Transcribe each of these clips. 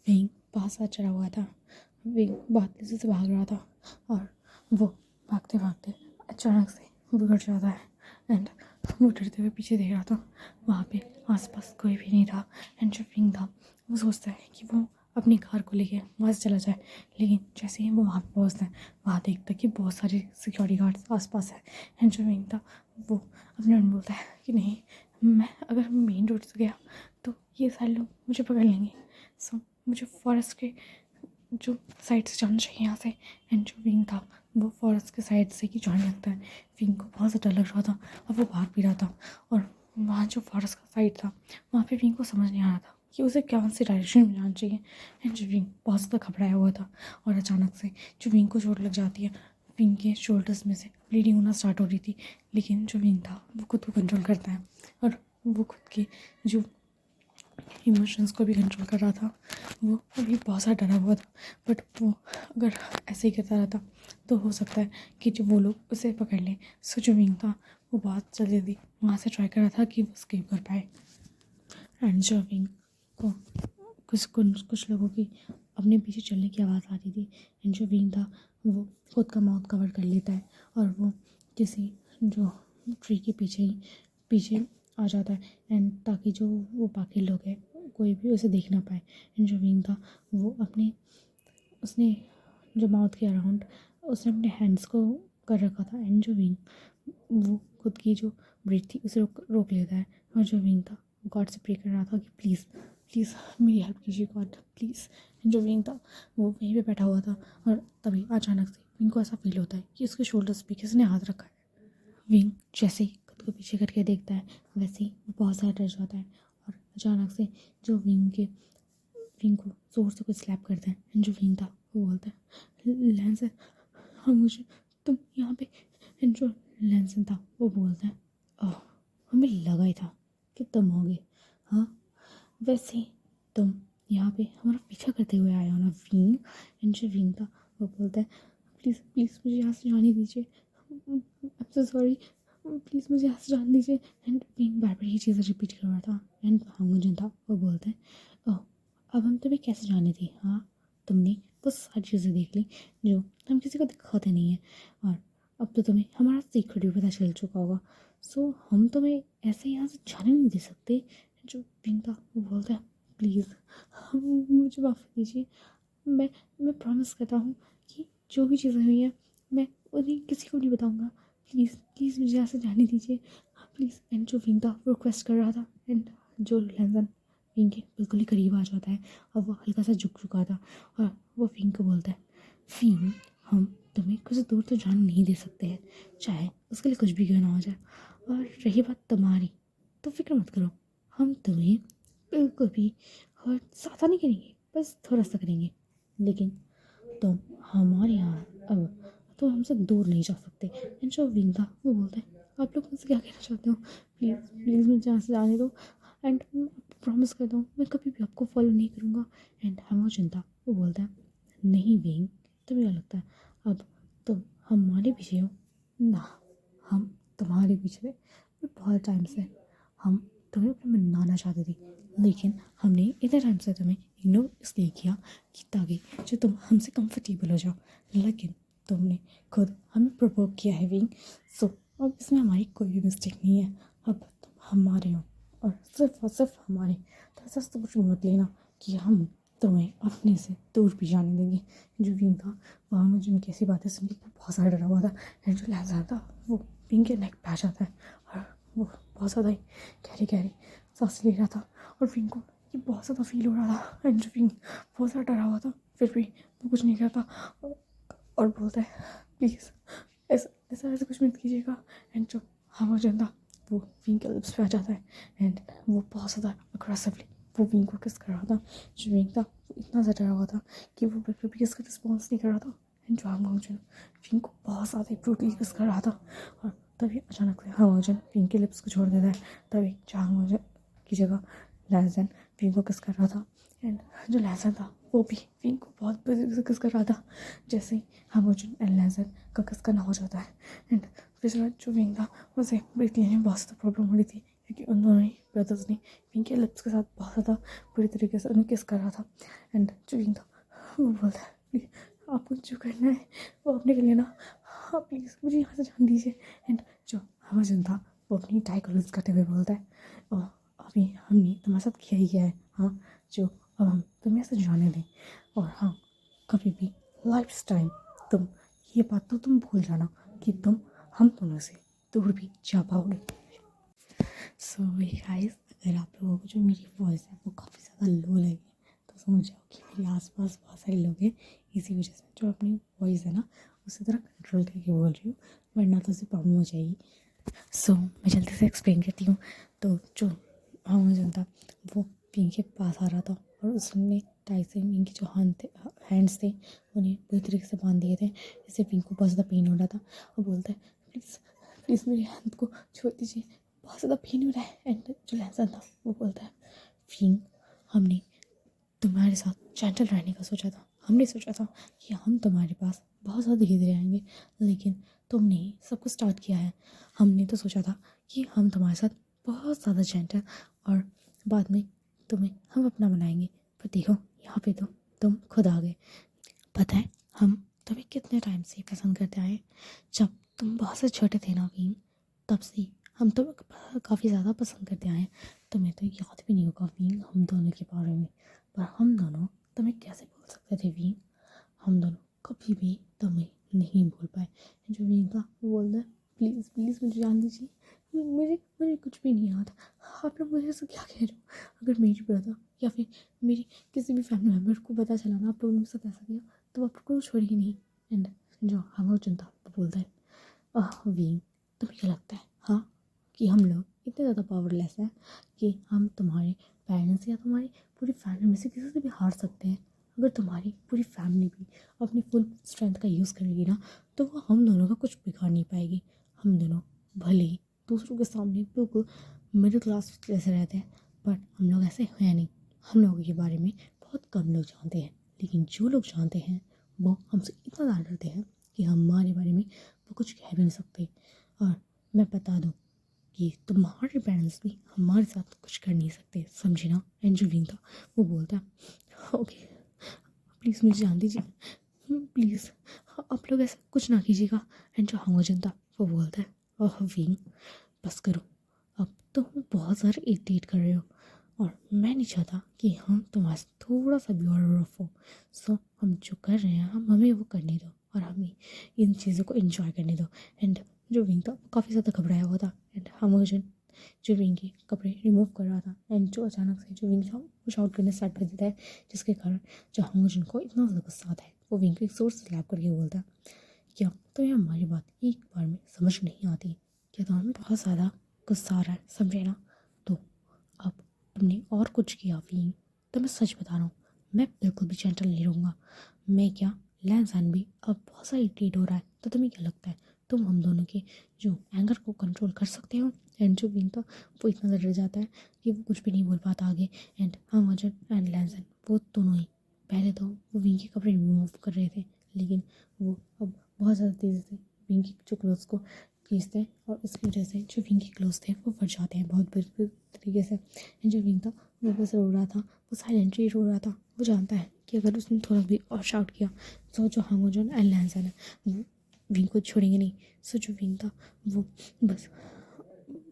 Wing बहुत सा चढ़ा हुआ था। विंग बहुत तेज़ी से भाग रहा था और वो भागते भागते अचानक से बिगड़ जाता है एंड वो डरते हुए पीछे देख रहा था। वहाँ पे आसपास कोई भी नहीं था एंड जो विंग था वो सोचता है कि वो अपनी कार को लेके वहाँ से चला जाए, लेकिन जैसे ही वो वहाँ पे पहुँचता है वहाँ देखता है कि बहुत सारे सिक्योरिटी गार्ड्स आसपास है एंड जो विंग था वो अपने मन में बोलता है कि नहीं, मैं अगर मेन रोड से गया तो ये सारे लोग मुझे पकड़ लेंगे, सो मुझे फॉरेस्ट के जो साइड से जाना चाहिए यहाँ से। एंड जो विंग था वो फॉरेस्ट के साइड से ही जाने लगता है। विंग को बहुत ज़्यादा डर लग रहा था और वो भाग भी रहा था और वहाँ जो फॉरेस्ट का साइड था वहाँ पे विंग को समझ नहीं आ रहा था कि उसे कौन सी डायरेक्शन में जाना चाहिए। एंड जो विंग बहुत ज़्यादा घबराया हुआ था और अचानक से जो विंग को चोट लग जाती है। विंग के शोल्डर्स में से ब्लीडिंग होना स्टार्ट हो रही थी, लेकिन जो विंग था वो खुद को कंट्रोल करता है और वो खुद के जो इमोशंस को भी कंट्रोल कर रहा था। वो अभी बहुत ज़्यादा डरा हुआ था, बट वो अगर ऐसे ही करता रहता तो हो सकता है कि जो वो लोग उसे पकड़ लें। सो जो विंग था वो बहुत जल्दी वहाँ से ट्राई कर रहा था कि वो स्केप कर पाए। एंड जो विंग को कुछ लोगों की अपने पीछे चलने की आवाज़ आ रही थी एंड जो विंग था वो खुद का माउथ कवर कर लेता है और वो किसी जो ट्री के पीछे आ जाता है एंड ताकि जो वो बाकी लोग हैं कोई भी उसे देख ना पाए। एंड जो विंग था वो उसने जो माउथ के अराउंड उसने अपने हैंड्स को कर रखा था एंड जो विंग वो खुद की जो ब्रीथ थी उसे रोक लेता है और जो विंग था वो गॉड से प्रे कर रहा था कि प्लीज़ प्लीज़ मेरी हेल्प कीजिए गॉड प्लीज़। जो विंग था वो वहीं पे बैठा हुआ था और तभी अचानक से विंग को ऐसा फील होता है कि उसके शोल्डर्स पे किसी ने हाथ रखा है। विंग जैसे ही खुद को पीछे करके देखता है वैसे ही वो बहुत ज़्यादा डर जाता है और अचानक से जो विंग को ज़ोर से कुछ स्लैप करते हैं एंड जो विंग था वो बोलता है लैंसन, हाँ मुझे तुम यहाँ पे। एंड जो लैंसन था वो बोलता है ओह, हमें लगा ही था कि तुम होगे, हाँ वैसे ही तुम यहाँ पे हमारा पीछा करते हुए आए हो ना विंग। एंड जो विंग था वो बोलता है प्लीज़ प्लीज़ मुझे यहाँ से जाने दीजिए, I am so sorry, please मुझे यहाँ से जाने दीजिए। एंड विंग बार बार ये चीज़ें रिपीट कर रहा था एंड हांगुजन था वो बोलते हैं ओह, अब हम तुम्हें कैसे जाने थे, हाँ तुमने वो सारी चीज़ें देख ली जो हम किसी को दिखाते नहीं हैं और अब तो तुम्हें हमारा सीक्रेट भी पता चल चुका होगा, सो हम तुम्हें ऐसे यहाँ से जाने नहीं दे सकते। जो विंग था वो बोलता है प्लीज़ मुझे माफ़ कीजिए, मैं मैं प्रॉमिस करता हूँ कि जो भी चीज़ें हुई हैं मैं उन्हें किसी को नहीं बताऊँगा, प्लीज़ प्लीज़ मुझे यहाँ से जाने दीजिए प्लीज़। एंड जो विंग था वो रिक्वेस्ट कर रहा था एंड जो लैंसन विंग के बिल्कुल ही करीब आ जाता है और वो हल्का सा झुक चुका था और वो विंग को बोलता है विंग, हम तुम्हें कुछ दूर तो जाने नहीं दे सकते हैं, चाहे उसके लिए कुछ भी क्यों ना हो जाए। और रही बात तुम्हारी तो फिक्र मत करो, हम तुम्हें बिल्कुल भी हर्ट ज़्यादा नहीं करेंगे, बस थोड़ा सा करेंगे, लेकिन तुम हमारे यहाँ अब तो हमसे दूर नहीं जा सकते। एंड जो विंग था वो बोलता है आप लोग मुझसे क्या कहना चाहते हो, प्लीज़ प्लीज़ मुझे यहाँ से जाने दो एंड प्रॉमिस करता हूँ मैं कभी भी आपको फॉलो नहीं करूँगा। एंड हम चिंता वो बोलता है नहीं विंग, तुम्हें क्या लगता है अब तुम हमारे पीछे हो ना, हम तुम्हारे पीछे थे बहुत टाइम से, हम तुम्हें अपने मनाना चाहते थे, लेकिन हमने इतने टाइम से तुम्हें इग्नोर इसलिए किया कि ताकि जो तुम हमसे कंफर्टेबल हो जाओ, लेकिन तुमने खुद हमें प्रोवोक किया है विंग। सो अब इसमें हमारी कोई भी मिस्टेक नहीं है, अब तुम हमारे हो और सिर्फ हमारे, तो ऐसा सोच मत लेना कि हम तुम्हें अपने से दूर भी जाने देंगे। जो विंग था वहाँ मुझे उनकी ऐसी बातें सुन के बहुत ज़्यादा डरा हुआ था एंड जो लहजा था वो विंग के नेक पे आ जाता है और वो बहुत ज़्यादा ही गहरी सांस ले रहा था और विंग को ये बहुत ज़्यादा फील हो रहा था एंड जो विंग बहुत ज़्यादा डरा हुआ था फिर भी वो कुछ नहीं करता और बोलता है प्लीज़ ऐसा ऐसा ऐसा कुछ मत कीजिएगा। एंड जो हवा था वो विंग के लिप्स पे आ जाता है एंड वो बहुत ज़्यादा अग्रेसिवली वो विंग को किस कर रहा था। जो विंग था वो इतना ज़्यादा डरा हुआ था कि वो बिल्कुल भी इसका रिस्पॉन्स नहीं कर रहा था एंड जो हांगजन विंग को बहुत ज़्यादा ब्रूटली किस कर रहा था और तभी अचानक से हांगजन विंग के लिप्स को छोड़ देता है। तभी जो हांगजन की जगह लैंसन विंग को किस कर रहा था एंड जो लैंसन था वो भी विंग को बहुत बुरी से किस कर रहा था। जैसे ही हांगजन एंड लैंसन का किस करना हो जाता है एंड फिर जो विंग था उसे ब्रीथ लेने में बहुत ज़्यादा प्रॉब्लम हो रही थी क्योंकि उन दोनों ही ब्रदर्स ने विंग के लिप्स के साथ बहुत ज़्यादा बुरी तरीके से उन्हें किस कर रहा था। एंड जो विंग था वो बोलता है "प्लीज़, आपको जो करना है वो आपने कर लेना, हाँ प्लीज़ मुझे यहाँ से जान दीजिए। एंड जो हमाजन था वो अपनी टाई को लूज करते हुए बोलता है अभी हमने तुम्हारे साथ किया ही है, हाँ जो अब हम तुम्हें ऐसे जाने दें, और हाँ कभी भी लाइफ टाइम तुम ये बात तो तुम भूल जाना कि तुम हम दोनों से दूर भी जा पाओगे। सो गाइस, अगर आप लोगों को जो मेरी वॉइस है वो काफ़ी ज़्यादा लो लगी तो समझ जाओ कि मेरे आसपास बहुत सारे लोग हैं, इसी वजह से जो अपनी वॉइस है ना उसी तरह कंट्रोल करके बोल रही हूँ, वरना तो उसे प्रॉब्लम हो जाएगी। सो मैं जल्दी से एक्सप्लेन करती हूँ। तो जो अमेजन था वो पिंक के पास आ रहा था और उसने टाई से पिंक के जो हैंड्स थे उन्हें पूरी तरीके से बांध दिए थे, जिससे पिंक को बहुत ज़्यादा पेन हो रहा था। और बोलता है प्लीज़ प्लीज़ मेरे हैंड को छोड़ दीजिए, बहुत ज़्यादा पेन हो रहा है। एंड जो लहसन था वो बोलता है पिंक, हमने तुम्हारे साथ जेंटल रहने का सोचा था, हमने सोचा था कि हम तुम्हारे पास बहुत ज़्यादा धीरे धीरे आएंगे, लेकिन तुमने ही सब कुछ स्टार्ट किया है। हमने तो सोचा था कि हम तुम्हारे साथ बहुत ज़्यादा जेंटल और बाद में तुम्हें हम अपना बनाएंगे, पर देखो यहाँ पे तो तुम खुद आ गए। पता है हम तुम्हें कितने टाइम से पसंद करते आए, जब तुम बहुत से छोटे थे ना वीन, तब से हम तुम्हें काफ़ी ज़्यादा पसंद करते आए हैं। तुम्हें तो याद भी नहीं होगा वीन हम दोनों के बारे में, पर हम दोनों तुम्हें कैसे भूल सकते थे वीन, हम दोनों कभी भी तुम्हें नहीं भूल पाए। जो वीन था वो बोलता है प्लीज़ प्लीज़ मुझे जान दीजिए, मुझे मुझे कुछ भी नहीं याद, आप लोग मुझे से क्या कह रहे हो। अगर मेरी ब्रदर या फिर मेरी किसी भी फैमिली मेम्बर को पता चला ना आप लोगों ने मेरे साथ ऐसा किया तो वो आपको छोड़ेगी नहीं। एंड जो हमें चिंता वो बोलता है वीन, तुम्हें क्या लगता है हाँ कि हम लोग इतने ज़्यादा पावरलेस हैं कि हम तुम्हारे पेरेंट्स या तुम्हारी पूरी फैमिली में से किसी से भी हार सकते हैं। अगर तुम्हारी पूरी फैमिली भी अपनी फुल स्ट्रेंथ का यूज़ करेगी ना तो वो हम दोनों का कुछ बिगाड़ नहीं पाएगी। हम दोनों भले ही दूसरों के सामने बिल्कुल मिडिल क्लास जैसे रहते हैं, पर हम लोग ऐसे हैं नहीं। हम लोगों के बारे में बहुत कम लोग जानते हैं, लेकिन जो लोग जानते हैं वो हमसे इतना ज़्यादा डरते हैं कि हमारे बारे में वो कुछ कह भी नहीं सकते। और मैं बता दूँ कि तुम्हारे पेरेंट्स भी हमारे साथ कुछ कर नहीं सकते, समझे ना। एंजुलिन था वो बोलता है ओके प्लीज़ मुझे जान दीजिए, प्लीज़ आप लोग ऐसा कुछ ना कीजिएगा। एंड जो हमोजन था वो बोलता है ओह वीन बस करो, अब तुम बहुत ज़्यादा इरिटेट कर रहे हो और मैं नहीं चाहता कि हम तुम्हारे से थोड़ा सा भी और रफ हो। सो हम जो कर रहे हैं हम हमें वो करने दो और हमें इन चीज़ों को एंजॉय करने दो। एंड जो विंग था वो काफ़ी ज़्यादा घबराया हुआ था। एंड हमोजन जो विंग के कपड़े रिमूव कर रहा था, एंड जो अचानक से जो विंग था वो शाउट करने स्टार्ट कर देता है, जिसके कारण जो हमोजन को इतना ज़्यादा गुस्सा आता है वो विंग को एक जोर से स्लैप करके बोलता है क्या तुम्हें हमारी बात एक बार में समझ नहीं आती, क्या तुम्हें बहुत ज़्यादा गुस्सा आ रहा है, समझे ना। तो अब तुमने और कुछ किया वीन तो मैं सच बता रहा हूँ मैं बिल्कुल भी जेंटल नहीं रहूँगा। मैं क्या लैंसन भी अब बहुत सा इरिटेट हो रहा है, तो तुम्हें क्या लगता है तुम हम दोनों के जो एंगर को कंट्रोल कर सकते हो। एंड जो विंग था वो इतना ज़्यादा डर जाता है कि वो कुछ भी नहीं बोल पाता आगे। एंड हम अजन एंड लैंसन वो दोनों ही पहले तो वो विंग के कपड़े रिमूव कर रहे थे, लेकिन वो अब बहुत ज़्यादा तेज़ी से विंग की जो क्लोथ्स को खींचते हैं और उसकी वजह से जो विंग के क्लोथ्स थे वो फट जाते हैं बहुत बुरी तरीके से। एंड जो विंग था वो बस रो रहा था, वो साइलेंटली रो रहा था। वो जानता है कि अगर उसने थोड़ा भी और शाउट किया तो जो हमोजन एंड लैंसन है वो विंग को छोड़ेंगे नहीं। सो जो विंग था वो बस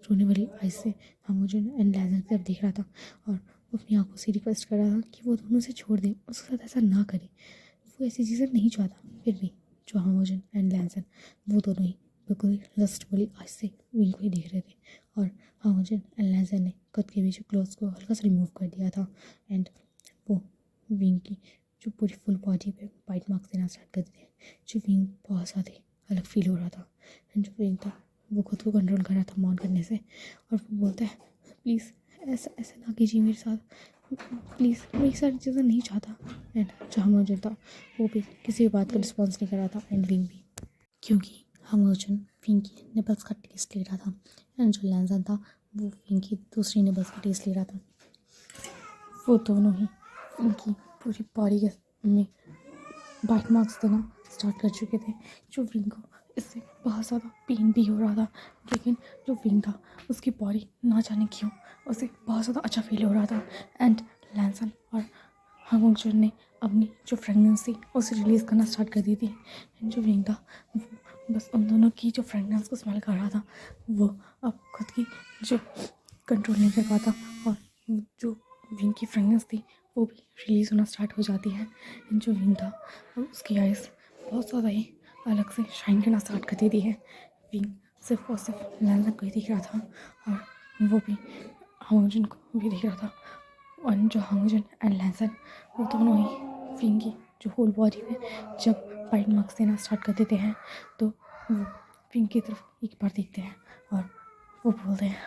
रोने वाली आइज से हमोजन एंड लैंसन की तरफ देख रहा था और वो अपनी आंखों से रिक्वेस्ट कर रहा था कि वो दोनों से छोड़ दे, उसके साथ ऐसा ना करे। वो ऐसी चीज़ें नहीं चाहता, फिर भी जो हमोजन एंड लैंसन वो दोनों ही बिल्कुल ही लस्ट वाली आइज से विंग को ही देख रहे थे। और हमोजन एंड लैंसन ने खुद के बीच क्लोथ्स को हल्का सा रिमूव कर दिया था। एंड वो विंग की जो पूरी फुल बॉडी पे बाइट मार्क्स देना स्टार्ट कर दिए, जो विंग बहुत ज़्यादा अलग फील हो रहा था। एंड जो विंग था वो खुद को कंट्रोल कर रहा था मौन करने से, और वो बोलता है प्लीज़ ऐसा ऐसा ना कीजिए मेरे साथ, प्लीज़ मैं ये सारी चीज़ें नहीं चाहता। एंड जो हमोजन था वो भी किसी भी बात का रिस्पॉन्स नहीं कर रहा था, एंड विंग भी, क्योंकि हमोजन विंग की निबल्स का टेस्ट ले रहा था। एंड जो लैंसन था वो विंग की दूसरी निबल्स का टेस्ट ले रहा था। वो दोनों ही उनकी पूरी बॉडी के में बाइट मार्क्स देना स्टार्ट कर चुके थे, जो विंग को इससे बहुत ज़्यादा पेन भी हो रहा था। लेकिन जो विंग था उसकी बॉडी ना जाने क्यों उसे बहुत ज़्यादा अच्छा फील हो रहा था। एंड लैंसन और हांगजन ने अपनी जो फ्रेगनेंस थी उसे रिलीज़ करना स्टार्ट कर दी थी। एंड जो विंग था वो बस उन दोनों की जो फ्रेगनेंस को स्मेल कर रहा था। वो अब खुद की जो कंट्रोल नहीं कर पाता और जो विंग की फ्रेगनेंस थी वो भी रिलीज़ होना स्टार्ट हो जाती है। एंड जो विंग था उसकी आइज़ बहुत ज़्यादा ही अलग से शाइन करना स्टार्ट कर देती है। विंग सिर्फ और सिर्फ लैंसन को ही दिख रहा था और वो भी हांगजन को भी दिख रहा था। और जो हांगजन एंड लैंसन वो दोनों ही विंग की जो होल बॉडी में जब बाइट मार्क्स देना स्टार्ट कर देते हैं तो वो विंग की तरफ एक बार देखते हैं और वो बोलते हैं,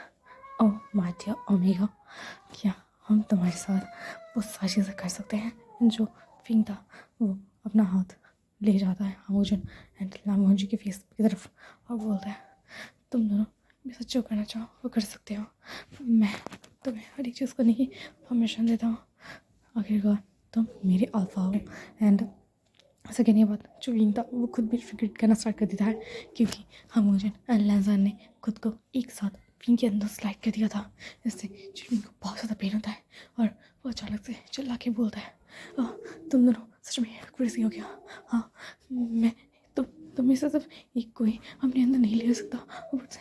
ओह माय डियर ओमेगा, क्या हम तुम्हारे साथ वो सारी चीज़ें कर सकते हैं। जो विंग था वो अपना हाथ ले जाता है हांगजन एंड लामोजी के फेस की तरफ और बोलता है, तुम दोनों मैं सच जो करना चाहो वो कर सकते हो। मैं तुम्हें हर एक चीज़ करने की परमिशन देता हूँ। आखिरकार तुम मेरे अल्फा हो। एंड सेकेंड ये बात जो विंग था वो खुद भी रिग्रेट करना स्टार्ट कर देता है क्योंकि हांगजन एंड लैंसन ने खुद को एक साथ विंग के अंदर स्लाइड कर दिया था। इससे विंग को बहुत ज़्यादा पेन होता है और वो अचानक से चिल्ला के बोलता है, तुम दोनों सच में क्रेजी हो गया। हाँ मैं तुम में से सिर्फ एक कोई अपने अंदर नहीं ले सकता। ऊपर से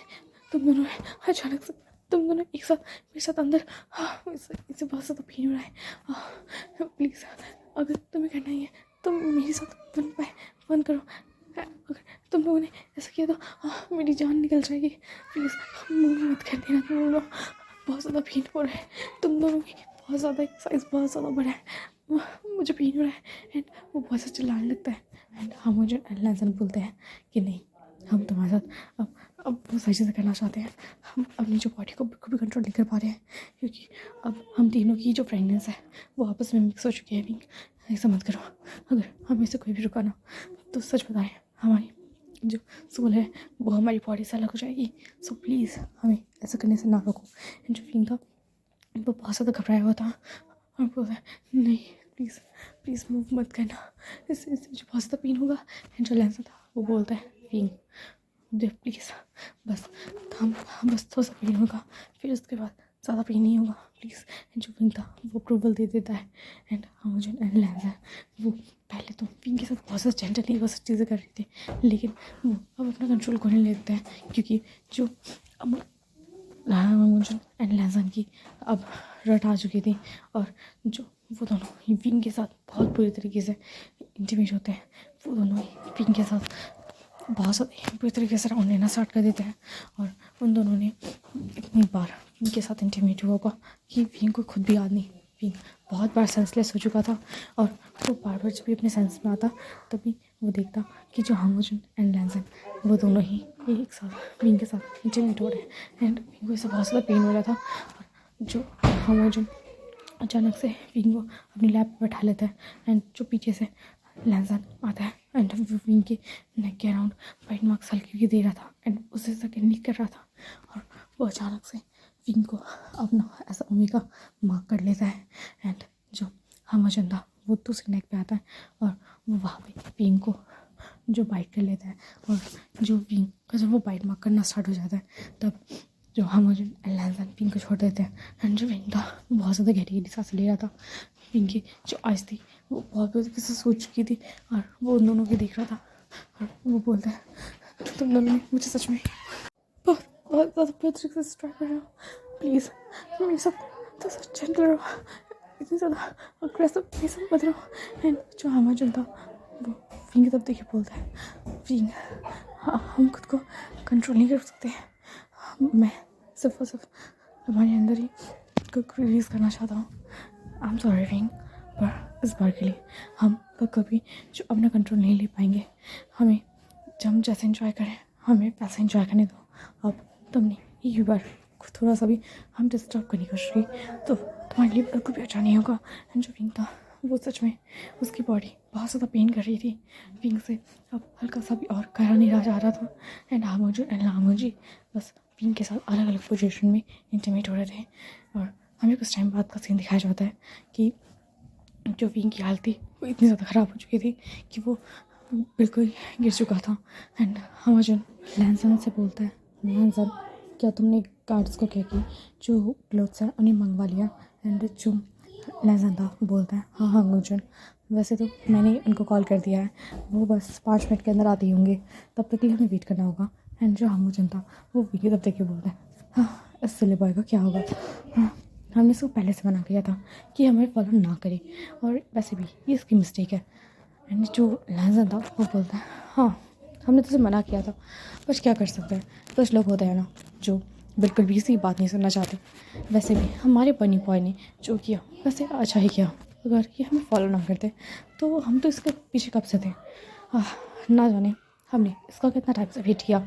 तुम दोनों अचानक से तुम दोनों एक साथ मेरे साथ अंदर इसे बहुत ज़्यादा पेन हो रहा है। प्लीज़ अगर तुम्हें करना ही है तो मेरे साथ वन करो। अगर तुम लोगों ने ऐसा किया तो मेरी जान निकल जाएगी। प्लीज़ मूव मत कर देना। तुम लोग बहुत ज़्यादा पेन हो रहा है। तुम दोनों की बहुत ज़्यादा साइज़ बहुत ज़्यादा बड़ा है। मुझे पेन हो रहा है। एंड वो बहुत सा चिल्लाने लगता है। एंड हम मुझे लैंसन बोलते हैं कि नहीं, हम तुम्हारे साथ अब वो सारी चीज़ें करना चाहते हैं। हम अपनी जो बॉडी को बिल्कुल भी कंट्रोल नहीं कर पा रहे हैं क्योंकि अब हम तीनों की जो फ्रेगनेंस है वो आपस में मिक्स हो चुकी है। विंग ऐसा मत करो। अगर हमें से कोई भी रुका ना तो सच बताएं हमारी जो सोल है वो हमारी बॉडी से अलग हो जाएगी। सो प्लीज़ हमें ऐसा करने से ना रोको। एंड जो विंग था वो बहुत ज़्यादा घबराया हुआ था और बोल रहा है, नहीं प्लीज़ प्लीज़ मूव मत करना, इससे मुझे बहुत ज़्यादा पेन होगा। एंड जो लैंसन था वो बोलता है, विंग देख प्लीज़ बस बस थोड़ा सा पेन होगा, फिर उसके बाद ज़्यादा पेन नहीं होगा प्लीज़। एंड जो विंग था वो अप्रूवल दे देता है। एंड हांगजन एंड लैंसन वो पहले तो विंग के साथ बहुत ज़्यादा जेंटली वो सब चीज़ें कर रही थी लेकिन वो अब अपना कंट्रोल खोने लगते हैं क्योंकि जो अब हांगजन एंड लैंसन की अब रट आ चुकी थी और जो वो दोनों ही विंग के साथ बहुत बुरी तरीके से इंटीमेट होते हैं। वो दोनों ही विंग के साथ बहुत ज़्यादा बुरी तरीके से राउंड लेना स्टार्ट कर देते हैं और उन दोनों ने इतनी बार विंग के साथ इंटीमेट हुआ होगा कि विंग को खुद भी याद नहीं। विंग बहुत बार सेंसलेस हो चुका था और वो बार बार जब भी अपने सेंस में आता तभी वो देखता कि जो हांगजन एंड लैंसन वो दोनों ही एक साथ विंग के साथ इंटीमेट हो रहे हैं। एंड विंग को इससे बहुत ज़्यादा पेन हो रहा था और जो हांगजन अचानक से विंग को अपनी लैप पर बैठा लेता है एंड जो पीछे से लैंसन आता है एंड विंग के नेक के अराउंड बाइट मार्क्स हल्के के दे रहा था एंड उसे सेकंड नहीं कर रहा था और वो अचानक से विंग को अपना ऐसा ओमेगा मार्क कर लेता है। एंड जो हांगजन था वो दूसरे नेक पे आता है और वो वहाँ पे विंग को जो बाइट कर लेता है और जो विंग का जब वो बाइट मार्क करना स्टार्ट हो जाता है तब जो हांगजन एंड लैंसन विंग को छोड़ देते हैं। एंड जो विंग था बहुत ज़्यादा गहरी गहरी सांस ले रहा था। विंग की जो आइज़ थी वो बहुत बुरी तरीके से सोच चुकी थी और वो उन दोनों को देख रहा था और वो बोलता है, तुम दोनों ने मुझे सच में बहुत बहुत ज़्यादा बुरी तरीके से स्ट्राइक कर रहे हो। प्लीज़ मेरे साथ तो सच जेंटल रहो, इतनी ज़्यादा अग्रेसिव मेरे साथ मत रहो। एंड जो हांगजन था वो विंग की तरफ देखिए बोलता है, विंग हम खुद को कंट्रोल नहीं कर सकते। मैं सिर्फ और सिर्फ तुम्हारे अंदर ही को रिलीज़ करना चाहता हूँ। आई एम सॉरी विंग, पर इस बार के लिए हम कभी जो अपना कंट्रोल नहीं ले पाएंगे। हमें जब हम जैसे इंजॉय करें हमें पैसा इंजॉय करने दो। अब तुमने ये बार थोड़ा सा भी हम डिस्टर्ब करने की कोशिश की तो तुम्हारे लिए बिल्कुल भी अच्छा नहीं होगा। एंड जो विंग था वो सच में उसकी बॉडी बहुत ज़्यादा पेन कर रही थी। विंग से अब हल्का सा भी और करा नहीं रहा जा रहा था। एंड हांगजन एंड लामोजी बस विंग के साथ अलग अलग पोजीशन में इंटीमेट हो रहे थे और हमें कुछ टाइम बाद का सीन दिखाया जाता है कि जो विंग की हालत थी वो इतनी ज़्यादा ख़राब हो चुकी थी कि वो बिल्कुल गिर चुका था। एंड हमाजन लैंसन से बोलता है, लैंसन क्या तुमने गार्ड्स को क्या कि जो क्लोथ्स हैं उन्हें मंगवा लिया? एंड जो लैंसन था बोलता है, हाँ हमाजन, वैसे तो मैंने उनको कॉल कर दिया है, वो बस 5 मिनट के अंदर आते ही होंगे, तब तक के लिए हमें वेट करना होगा। एंड जो हमाजन था वो वीडियो तब तक के बोलता है, हाँ इस सिले बॉय का क्या होगा? हाँ, हमने इसको पहले से मना किया था कि हमें फॉलो ना करे, और वैसे भी ये इसकी मिस्टेक है। एंड जो लहजन था वो बोलता है, हाँ हमने तुझे मना किया था, बस क्या कर सकते हैं, कुछ लोग होते हैं ना जो बिल्कुल भी इसी बात नहीं सुनना चाहते। वैसे भी हमारे बनी बॉय ने जो किया वैसे अच्छा ही किया, अगर ये हमें फॉलो ना करते तो हम तो इसके पीछे कब से थे। ना जाने हमने इसका कितना टाइम से वेट किया,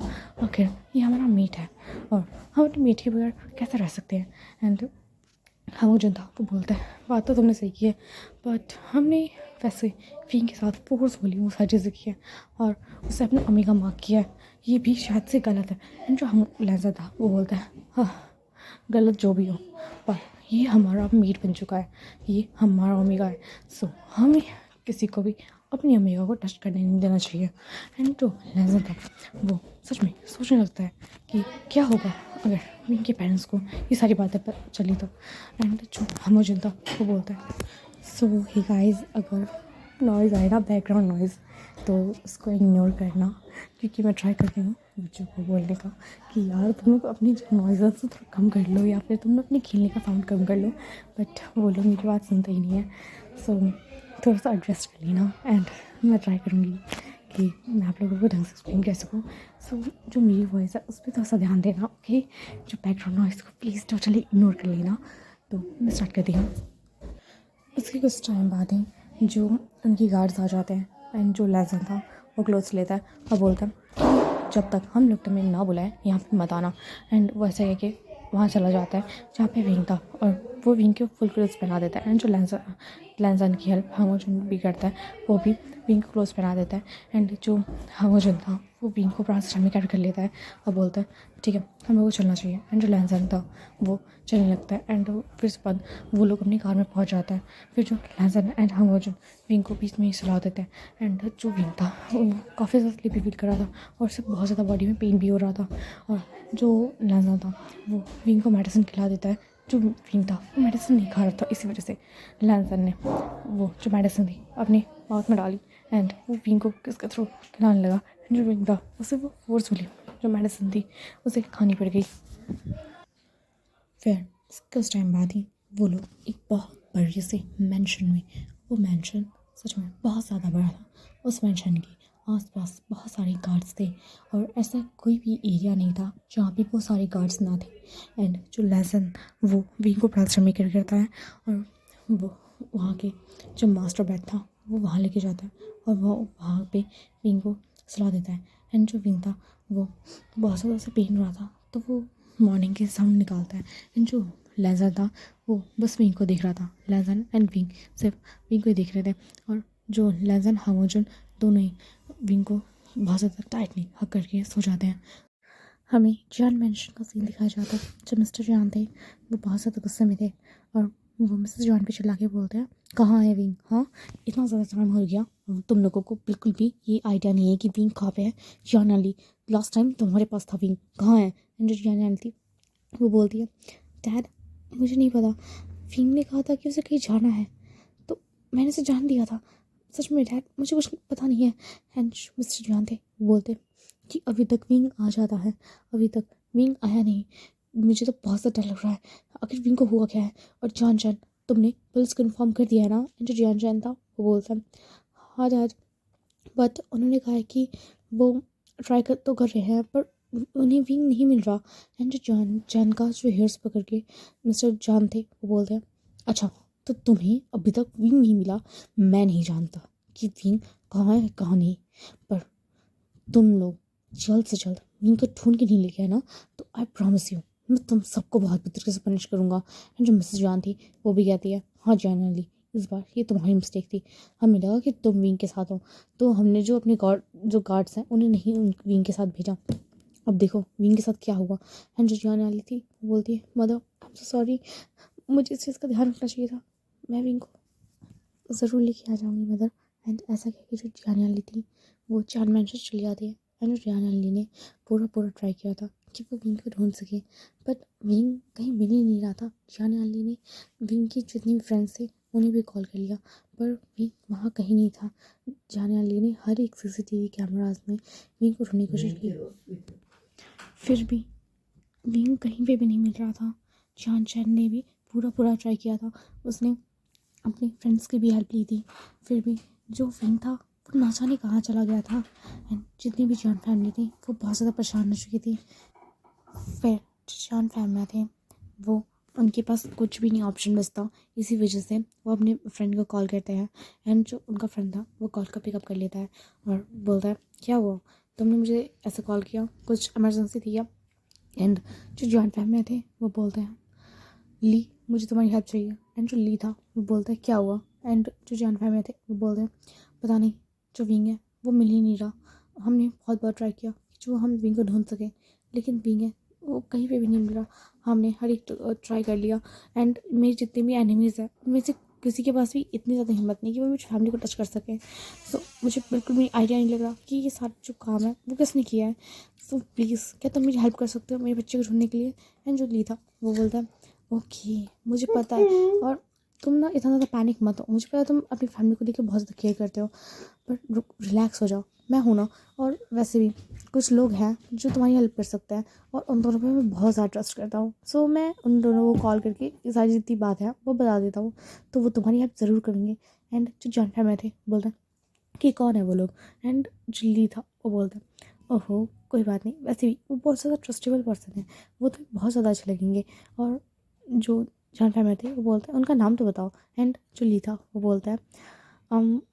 आखिर ये हमारा मीट है और हम अपने मीट के बगैर कैसे रह सकते हैं। एंड हाँ वो जो था वो बोलता है, बात तो तुमने सही की है, बट हमने वैसे फ़ीन के साथ फोर्सफुली वो सारी चीज़ें की है और उससे अपने अम्मी का मार्क किया है, ये भी शायद से गलत है। एंड जो हम लहजा था वो बोलता है, हाँ गलत जो भी हो, पर ये हमारा मीट बन चुका है, ये हमारा ओमेगा है, सो हमें किसी को भी अपनी ओमेगा को टच करने नहीं देना चाहिए। एंड जो लहजा था वो सच में सोचने लगता है कि क्या होगा अगर इनके पेरेंट्स को ये सारी बातें पता चली तो। एंड जो हमाजन था वो बोलता है, सो ही गाइस, अगर नॉइज़ आए ना, बैकग्राउंड नॉइज़, तो उसको इग्नोर करना, क्योंकि मैं ट्राई कर रही हूँ बच्चों को बोलने का कि यार तुम लोग अपनी नॉइज़ से थोड़ा कम कर लो, या फिर तुम लोग अपने खेलने का साउंड कम कर लो, बट वो लोग मेरी बात सुनते ही नहीं है। सो थोड़ा सा एडजस्ट कर लेना। एंड मैं ट्राई करूँगी कि मैं आप लोगों को ढंग से एक्सप्लेन कर सकूँ। सो जो मेरी वॉइस है उस पर थोड़ा सा ध्यान देना, ओके? जो बैकग्राउंड नॉइज़ को प्लीज़ टोटली इग्नोर कर लेना। तो मैं स्टार्ट करती हूँ। उसके कुछ टाइम बाद ही जो उनकी गार्ड्स आ जाते हैं एंड जो लेसन था वो क्लोथ्स लेता है और बोलता है कि जब तक हम लोग तुम्हें ना बुलाएं यहाँ पे मत आना। एंड वो ऐसा है कि वहाँ चला जाता है जहाँ पे विंग था और वो विंग को फुल क्लोथ्स पहना देता है। एंड जो लैंसन की हेल्प हामोजन भी करता है, वो भी विंग को क्लोथ्स पहना देता है। एंड जो हामोजन था वो विंग को पूरा स्टमी कैर कर लेता है और बोलता है ठीक है हमें वो चलना चाहिए। एंड जो लैंसन था वो चलने लगता है एंड फिर उसके बाद वो लोग अपनी कार में पहुंच जाता है। फिर जो लैंसन एंड हामोजन विंग को बीच में ही सुला देते हैं। एंड जो विंग था वो काफ़ी ज़्यादा स्लीपी फील कर रहा था और उससे बहुत ज़्यादा बॉडी में पेन भी हो रहा था। और जो लैंसन था वो विंग को मेडिसिन खिला देता है। जो विंग था वो मेडिसिन नहीं खा रहा था, इसी वजह से लैंसन ने वो जो मेडिसिन थी अपने माउथ में डाली एंड वो विंग को किसके थ्रू खिलाने लगा। जो विंग था उसे वो फोर्सफुली जो मेडिसिन थी उसे खानी पड़ गई। फिर कुछ टाइम बाद ही वो लोग एक बहुत बड़े से मैंशन में, वो मैंशन सच में बहुत ज़्यादा बड़ा था, उस मैंशन के आसपास बहुत सारे गार्ड्स थे और ऐसा कोई भी एरिया नहीं था जहाँ पे वो सारे गार्ड्स ना थे। एंड जो लेसन वो विंग को ट्रांसफर में करता है और वो वहाँ के जो मास्टर बेड था वो वहाँ लेके जाता है और वो वहाँ पे विंग को सुला देता है। एंड जो विंग था वो बहुत ज़्यादा से पेन हो रहा था तो वो मॉर्निंग के साउंड निकालता है। एंड जो लेज़र था वो बस विंग को देख रहा था, लेज़र एंड विंग सिर्फ विंग को ही देख रहे थे। और जो लेज़र हामोजन दोनों ही विंग को बहुत ज़्यादा टाइटली हक करके सो जाते हैं। हमें जॉन मेंशन का सीन दिखाया जाता है। जो मिस्टर जॉन थे वो बहुत ज़्यादा गुस्से में थे और वो मिसेस जॉन पे चिल्ला के बोलते हैं, कहाँ है विंग? हाँ इतना ज़्यादा टाइम हो गया, तुम लोगों को बिल्कुल भी ये आइडिया नहीं है कि विंग कहाँ पे है। जॉन अली, लास्ट टाइम तुम्हारे पास था विंग, कहाँ है? एंड जो जॉन अली थी वो बोलती है, डैड मुझे नहीं पता, विंग ने कहा था कि उसे कहीं जाना है तो मैंने उसे जान दिया था, सच में डैड मुझे कुछ पता नहीं है। एंड मिस्टर जॉन थे वो बोलते कि अभी तक विंग आ जाता है, अभी तक विंग आया नहीं, मुझे तो बहुत ज़्यादा डर लग रहा है, आखिर विंग को हुआ क्या है? और जॉन जॉन तुमने पुलिस को इन्फॉर्म कर दिया है ना? एंड जो जॉन जॉन था वो बोलता है, हाँ डैड, बट उन्होंने कहा है कि वो ट्राई कर तो कर रहे हैं पर उन्हें विंग नहीं मिल रहा। एंड जो जॉन जॉन का जो हेयर्स पकड़ के मिस्टर जॉन थे वो बोलते हैं, अच्छा तो तुम्हें अभी तक विंग नहीं मिला, मैं नहीं जानता कि विंग कहाँ है कहाँ नहीं, पर तुम लोग जल्द से जल्द विंग को ढूंढ के नहीं लेके आए ना तो आई प्रॉमिस यू मैं तुम सबको बहुत बुरी तरीके से पनिश करूँगा। एंड जो मिसेस जॉन थी वो भी कहती है, हाँ जनरली इस बार ये तुम्हारी मिस्टेक थी, हमें लगा कि तुम विंग के साथ हो तो हमने जो अपने गार्ड्स हैं उन्हें नहीं उन विंग के साथ भेजा, अब देखो विंग के साथ क्या हुआ। एंड जो जॉन वाली थी वो बोलती है, mother I am so sorry, मुझे इस चीज़ का ध्यान रखना चाहिए था, मैं विंग को ज़रूर लेके आ जाऊँगी मदर, एंड ऐसा कह के जो जियान अली थी वो चांदमान से चली जाती है। एंड जो जियान अली ने पूरा पूरा ट्राई किया था कि वो विंग को ढूंढ सके, बट विंग कहीं मिल ही नहीं रहा था। जियान अली ने विंग की जितनी भी फ्रेंड्स थे उन्हें भी कॉल कर लिया, पर विंग वहाँ कहीं नहीं था। जियान अली ने हर एक सीसीटीवी कैमराज में विंग को ढूंढने की कोशिश की, फिर भी विंग कहीं पे भी नहीं मिल रहा था। चांद चैन ने भी पूरा पूरा ट्राई किया था, उसने अपनी फ्रेंड्स की भी हेल्प ली थी, फिर भी जो विंग था वो ना जाने कहाँ चला गया था। एंड जितनी भी जान फैमिली थी वो बहुत ज़्यादा परेशान हो चुकी थी। फिर जो जान फैमिली थे वो उनके पास कुछ भी नहीं ऑप्शन बचता, इसी वजह से वो अपने फ्रेंड को कॉल करते हैं। एंड जो उनका फ्रेंड था वो कॉल का पिकअप कर लेता है और बोलता है क्या हुआ, तुमने मुझे ऐसे कॉल किया, कुछ इमरजेंसी थी क्या? एंड जो जॉइंट फैमिली थे वो बोलते हैं ली मुझे तुम्हारी हेल्प चाहिए। एंड जो ली था वो बोलता है क्या हुआ? एंड जो जॉइंट फैमिली थे वो बोलते हैं पता नहीं, जो विंग है वो मिल ही नहीं रहा, हमने बहुत बार ट्राई किया कि जो हम विंग को ढूंढ सकें, लेकिन विंग है वो कहीं पे भी नहीं मिल रहा, हमने हर एक ट्राई कर लिया। एंड मेरे जितने भी एनिमीज़ हैं उनमें से किसी के पास भी इतनी ज़्यादा हिम्मत नहीं कि वो मेरी फैमिली को टच कर सके। सो मुझे बिल्कुल भी आइडिया नहीं लग रहा कि ये सारा जो काम है वो किसने किया है। सो प्लीज़ क्या तुम मेरी हेल्प कर सकते हो मेरे बच्चे को ढूंढने के लिए? एंड जो ली था वो बोलता है ओके मुझे पता है, और तुम ना इतना ज़्यादा पैनिक मत हो, मुझे पता है तुम अपनी फैमिली को लेकर बहुत ज़्यादा केयर करते हो, पर रिलैक्स हो जाओ, मैं हूँ ना। और वैसे भी कुछ लोग हैं जो तुम्हारी हेल्प कर सकते हैं और उन दोनों पे मैं बहुत ज़्यादा ट्रस्ट करता हूँ। सो मैं उन दोनों को कॉल करके ये सारी जितनी बात है वो बता देता हूँ, तो वो तुम्हारी हेल्प ज़रूर करेंगे। एंड जो जॉन फैमिली थे बोलते हैं कि कौन है वो लोग? एंड जिल्ली था वो बोलता है ओहो कोई बात नहीं, वैसे भी वो बहुत ज़्यादा ट्रस्टेबल पर्सन है, वो तो बहुत ज़्यादा अच्छे लगेंगे। और जो जान फैमिली थे वो बोलते हैं उनका नाम तो बताओ। एंड जो ली था वो बोलता है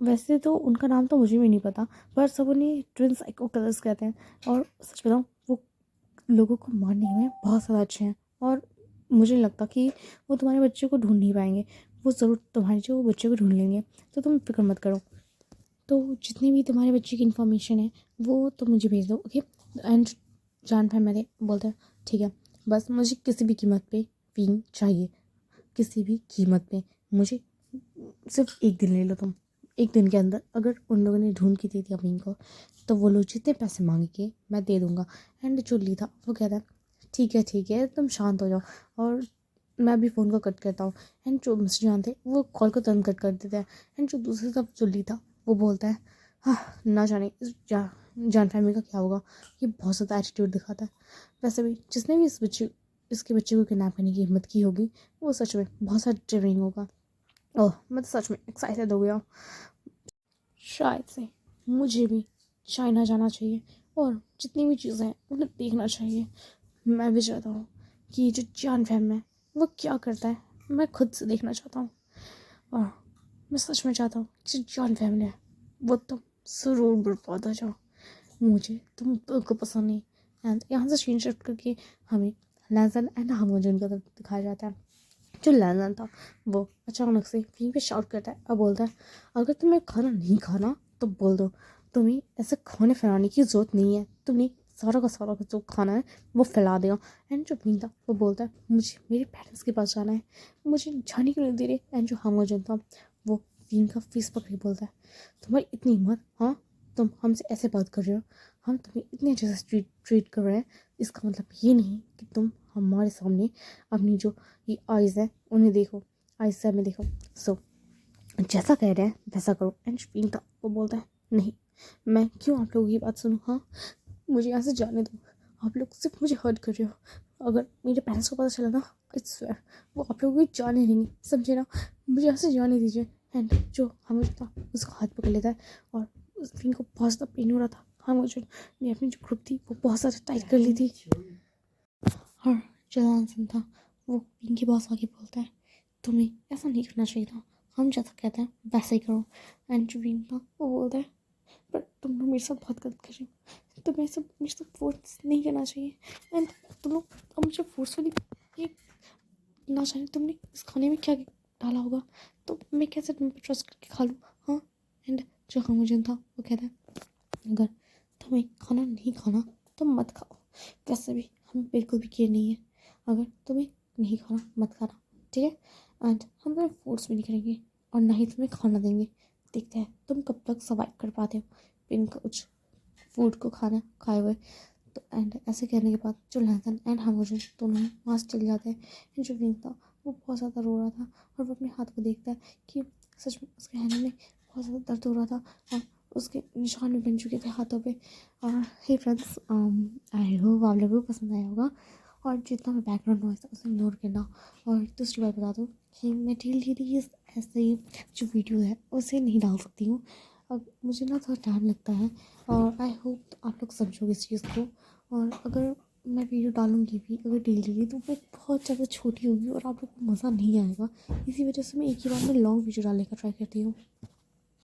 वैसे तो उनका नाम तो मुझे भी नहीं पता, पर सब उन्हें ट्विन साइको कलर्स कहते हैं, और सच बताऊँ वो लोगों को मारने में बहुत ज़्यादा अच्छे हैं, और मुझे नहीं लगता कि वो तुम्हारे बच्चे को ढूंढ नहीं पाएंगे, वो ज़रूर तुम्हारे जो बच्चे को ढूंढ लेंगे, तो तुम फिक्र मत करो। तो जितनी भी तुम्हारे बच्चे की इन्फॉर्मेशन है वो तो मुझे भेज दो, ओके? एंड जान भाई मेरे बोलते हैं ठीक है, बस मुझे किसी भी कीमत पे विंग चाहिए, किसी भी कीमत पे। मुझे सिर्फ एक दिन ले लो तुम, एक दिन के अंदर अगर उन लोगों ने ढूंढ के दे दिया विंग को तो वो लोग जितने पैसे मांगेंगे मैं दे दूँगा। एंड जो ली था वो कहता है ठीक है तुम शांत हो जाओ, और मैं अभी फ़ोन को कट करता हूँ। एंड जो मिस्टर जान थे वो कॉल को तुरंत कट कर देते हैं। एंड जो दूसरी तरफ जो ली था वो बोलता है हाँ ना जाने इस जान फैमिली का क्या होगा, ये बहुत ज़्यादा एटीट्यूड दिखाता है। वैसे भी जिसने भी इसके बच्चे को किडनैप करने की हिम्मत की होगी वो सच में बहुत ज़्यादा ड्रिविंग होगा। ओह मैं तो सच में एक्साइटेड हो गया, शायद से मुझे भी चाइना जाना चाहिए और जितनी भी चीज़ें हैं उन्हें देखना चाहिए। मैं भी चाहता हूँ कि ये जो जान फैम है वो क्या करता है मैं खुद से देखना चाहता हूँ, और मैं सच में चाहता हूँ कि जो जान फैमिली है वो तुम ज़रूर बर्बाद हो जाओ, मुझे तुम बिल्कुल पसंद नहीं। एंड यहाँ से स्क्रीन शॉट करके हमें लैजन एंड हामोजन का दिखाया जाता है। जो लैजन था वो अचानक से कहीं पे शाउट करता है और बोलता है अगर तुम्हें खाना नहीं खाना तो बोल दो, तुम्हें ऐसे खाने फैलाने की ज़रूरत नहीं है, तुम्हें सारा का सारा जो खाना है वो फैला देगा। एंड जो बीन था वो बोलता है मुझे मेरे पेरेंट्स के पास जाना है, मुझे जाने के लिए दे रहे। एंड जो हामोजन था वो बीन का फेस पकड़ के बोलता है तुम्हारी इतनी हिम्मत, हाँ तुम हमसे ऐसे बात कर रहे हो, हम तुम्हें इतने अच्छे से ट्रीट कर रहे हैं, इसका मतलब ये नहीं कि तुम हमारे सामने अपनी जो ये आइज़ है उन्हें देखो, आइज़ से हमें देखो। सो जैसा कह रहे हैं वैसा करो। एंड शफीन था वो बोलता है नहीं मैं क्यों आप लोगों की बात सुनूँ, हाँ मुझे यहाँ से जाने दो, आप लोग सिर्फ मुझे हर्ट कर रहे हो, अगर मेरे पेरेंट्स को पता चला ना आई स्वेयर वो आप लोगों को जाने देंगे, समझे ना, मुझे यहाँ से जाने दीजिए। एंड जो हमें था उसका हाथ पकड़ लेता है और शफीन को बहुत ज़्यादा पेन हो रहा था, हाँ मुझे ने अपनी जो ग्रुप थी वो बहुत ज़्यादा टाइट कर ली थी। और जलान सिंह था वो पिंकी बॉस आके बोलता है तुम्हें ऐसा नहीं करना चाहिए था, हम जैसा कहते हैं वैसा ही करो। एंड जो विन था वो बोलता है पर तुम लोग मेरे साथ बहुत गलत कर रहे हो, तुम्हें सब मेरे साथ फोर्स नहीं करना चाहिए। एंड तुम लोग अब मुझे फोर्सफुली ये ना चाहिए, तुमने इस खाने में क्या डाला होगा, तो मैं कैसे तुम पर ट्रस्ट करके खा लूँ, हाँ? एंड जो हामुजन था वो कहता है अगर तुम्हें खाना नहीं खाना तो मत खाओ, वैसे भी हमें बिल्कुल भी केयर नहीं है, अगर तुम्हें नहीं खाना मत खाना, ठीक है? एंड हम तुम्हें फोर्स भी नहीं करेंगे और ना ही तुम्हें खाना देंगे, देखते हैं तुम कब तक सर्वाइव कर पाते हो बिन कुछ फूड को खाना खाए हुए। तो एंड ऐसे कहने के बाद जो लहसन एंड हामुजन दोनों वहाँ से चले जाते हैं। एंड जो विंग था वो बहुत ज़्यादा रो रहा था और वो अपने हाथ को देखता है कि सच में उसके हैंड में बहुत ज़्यादा दर्द हो रहा था और उसके निशान भी बन चुके थे हाथों पे। और हे फ्रेंड्स, आई होप आप लोगों को पसंद आया होगा और जितना मैं बैकग्राउंड नॉइस है उसे इग्नोर करना। और दूसरी बात बता दूँ कि मैं डेली ऐसे ही जो वीडियो है उसे नहीं डाल सकती हूँ। अब मुझे ना थोड़ा टाइम लगता है और आई होप आप लोग समझोगे इस चीज़ को। और अगर मैं वीडियो डालूँगी भी अगर डेली तो वो बहुत ज़्यादा छोटी होगी और आप लोग को मज़ा नहीं आएगा। इसी वजह से मैं एक ही बार में लॉन्ग वीडियो डालने का ट्राई करती हूँ।